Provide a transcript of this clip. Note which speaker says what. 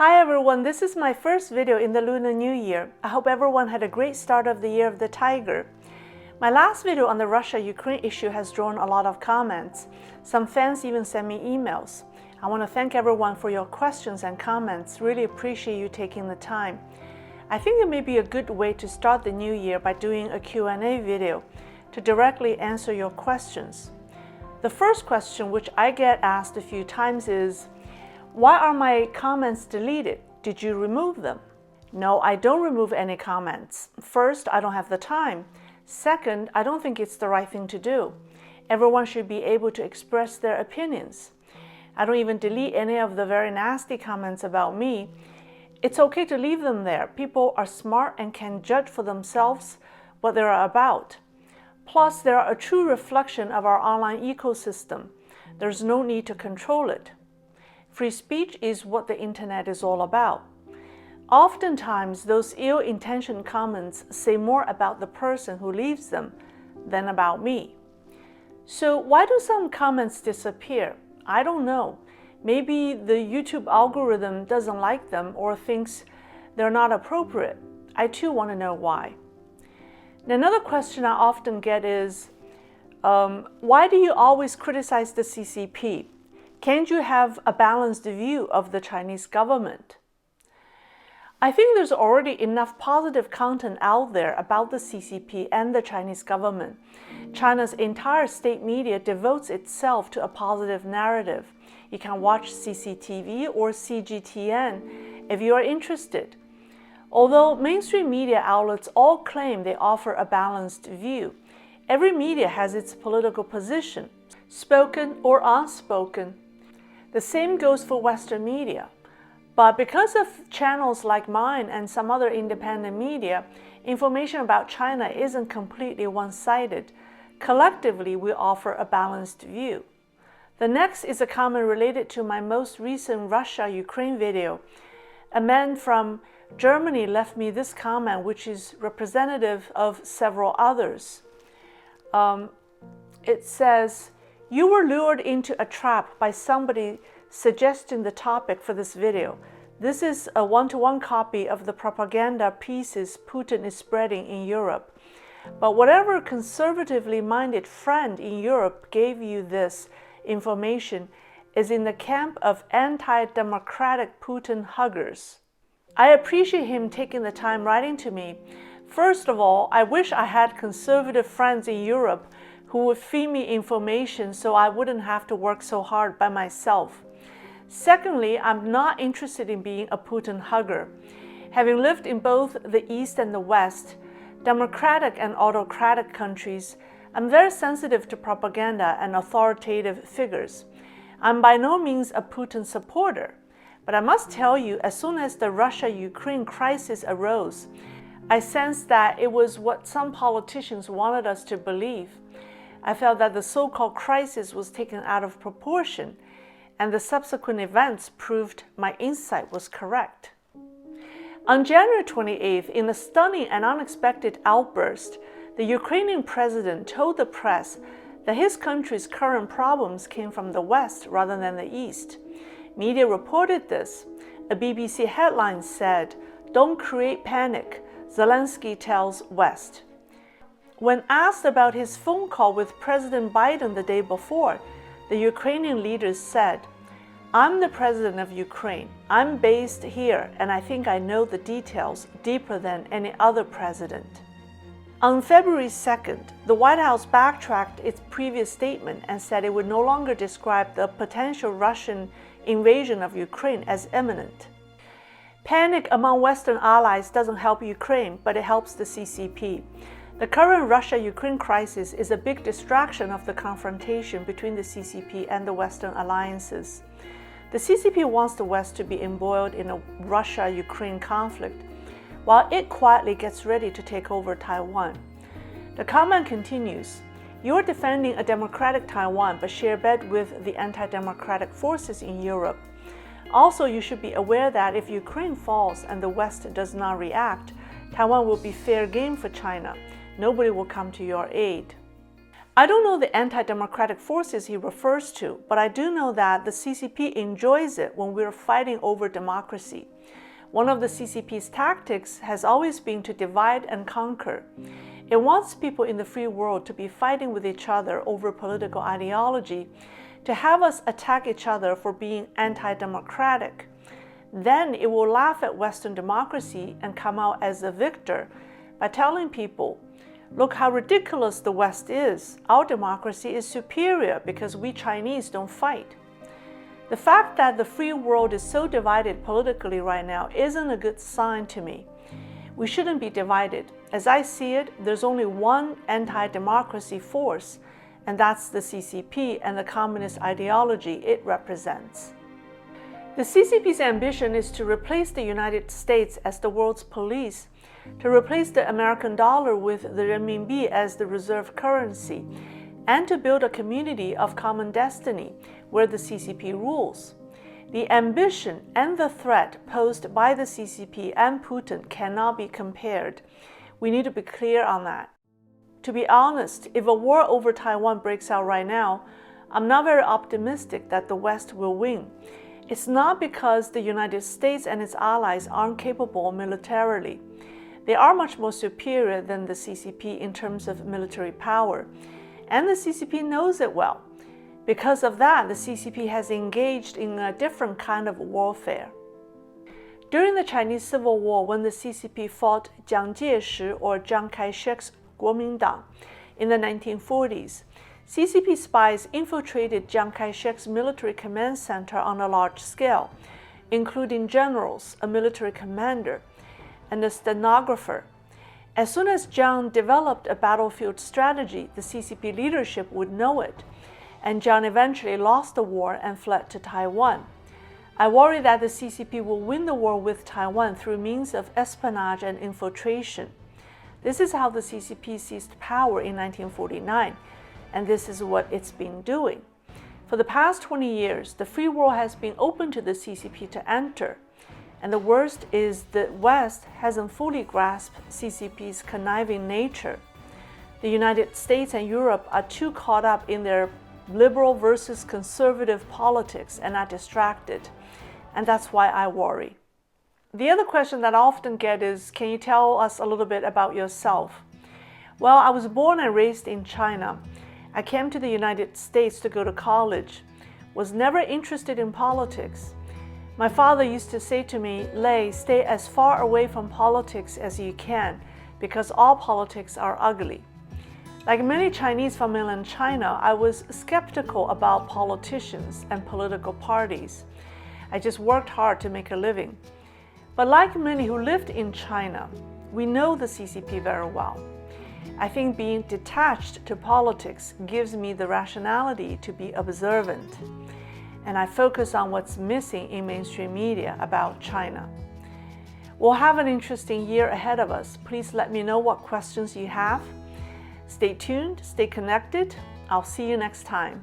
Speaker 1: Hi everyone, this is my first video in the Lunar New Year. I hope everyone had a great start of the Year of the Tiger. My last video on the Russia-Ukraine issue has drawn a lot of comments. Some fans even sent me emails. I want to thank everyone for your questions and comments. Really appreciate you taking the time. I think it may be a good way to start the new year by doing a Q&A video to directly answer your questions. The first question, which I get asked a few times, is, why are my comments deleted? Did you remove them? No, I don't remove any comments. First, I don't have the time. Second, I don't think it's the right thing to do. Everyone should be able to express their opinions. I don't even delete any of the very nasty comments about me. It's okay to leave them there. People are smart and can judge for themselves what they are about. Plus, they are a true reflection of our online ecosystem. There's no need to control it. Free speech is what the internet is all about. Oftentimes, those ill-intentioned comments say more about the person who leaves them than about me. So why do some comments disappear? I don't know. Maybe the YouTube algorithm doesn't like them or thinks they're not appropriate. I too want to know why. Another question I often get is, why do you always criticize the CCP? Can't you have a balanced view of the Chinese government? I think there's already enough positive content out there about the CCP and the Chinese government. China's entire state media devotes itself to a positive narrative. You can watch CCTV or CGTN if you are interested. Although mainstream media outlets all claim they offer a balanced view, every media has its political position, spoken or unspoken. The same goes for Western media. But because of channels like mine and some other independent media, information about China isn't completely one-sided. Collectively, we offer a balanced view. The next is a comment related to my most recent Russia-Ukraine video. A man from Germany left me this comment, which is representative of several others. It says, "You were lured into a trap by somebody suggesting the topic for this video. This is a one-to-one copy of the propaganda pieces Putin is spreading in Europe. But whatever conservatively minded friend in Europe gave you this information is in the camp of anti-democratic Putin huggers." I appreciate him taking the time writing to me. First of all, I wish I had conservative friends in Europe who would feed me information so I wouldn't have to work so hard by myself. Secondly, I'm not interested in being a Putin hugger. Having lived in both the East and the West, democratic and autocratic countries, I'm very sensitive to propaganda and authoritative figures. I'm by no means a Putin supporter, but I must tell you, as soon as the Russia-Ukraine crisis arose, I sensed that it was what some politicians wanted us to believe. I felt that the so-called crisis was taken out of proportion, and the subsequent events proved my insight was correct. On January 28th, in a stunning and unexpected outburst, the Ukrainian president told the press that his country's current problems came from the West rather than the East. Media reported this. A BBC headline said, "Don't create panic, Zelensky tells West." When asked about his phone call with President Biden the day before, the Ukrainian leader said, "I'm the president of Ukraine. I'm based here, and I think I know the details deeper than any other president." On February 2nd, the White House backtracked its previous statement and said it would no longer describe the potential Russian invasion of Ukraine as imminent. Panic among Western allies doesn't help Ukraine, but it helps the CCP. The current Russia-Ukraine crisis is a big distraction of the confrontation between the CCP and the Western alliances. The CCP wants the West to be embroiled in a Russia-Ukraine conflict, while it quietly gets ready to take over Taiwan. The comment continues, "You're defending a democratic Taiwan but share bed with the anti-democratic forces in Europe. Also, you should be aware that if Ukraine falls and the West does not react, Taiwan will be fair game for China. Nobody will come to your aid." I don't know the anti-democratic forces he refers to, but I do know that the CCP enjoys it when we're fighting over democracy. One of the CCP's tactics has always been to divide and conquer. It wants people in the free world to be fighting with each other over political ideology, to have us attack each other for being anti-democratic. Then it will laugh at Western democracy and come out as a victor by telling people, look how ridiculous the West is. Our democracy is superior because we Chinese don't fight. The fact that the free world is so divided politically right now isn't a good sign to me. We shouldn't be divided. As I see it, there's only one anti-democracy force, and that's the CCP and the communist ideology it represents. The CCP's ambition is to replace the United States as the world's police, to replace the American dollar with the renminbi as the reserve currency, and to build a community of common destiny where the CCP rules. The ambition and the threat posed by the CCP and Putin cannot be compared. We need to be clear on that. To be honest, if a war over Taiwan breaks out right now, I'm not very optimistic that the West will win. It's not because the United States and its allies aren't capable militarily. They are much more superior than the CCP in terms of military power, and the CCP knows it well. Because of that, the CCP has engaged in a different kind of warfare. During the Chinese Civil War, when the CCP fought Jiang Jieshi or Chiang Kai-shek's Kuomintang in the 1940s, CCP spies infiltrated Chiang Kai-shek's military command center on a large scale, including generals, a military commander, and a stenographer. As soon as Jiang developed a battlefield strategy, the CCP leadership would know it, and Jiang eventually lost the war and fled to Taiwan. I worry that the CCP will win the war with Taiwan through means of espionage and infiltration. This is how the CCP seized power in 1949, and this is what it's been doing. For the past 20 years, the free world has been open to the CCP to enter. And the worst is the West hasn't fully grasped CCP's conniving nature. The United States and Europe are too caught up in their liberal versus conservative politics and are distracted. And that's why I worry. The other question that I often get is, can you tell us a little bit about yourself? Well, I was born and raised in China. I came to the United States to go to college, was never interested in politics. My father used to say to me, Leis, stay as far away from politics as you can, because all politics are ugly. Like many Chinese from mainland China, I was skeptical about politicians and political parties. I just worked hard to make a living. But like many who lived in China, we know the CCP very well. I think being detached to politics gives me the rationality to be observant. And I focus on what's missing in mainstream media about China. We'll have an interesting year ahead of us. Please let me know what questions you have. Stay tuned, stay connected. I'll see you next time.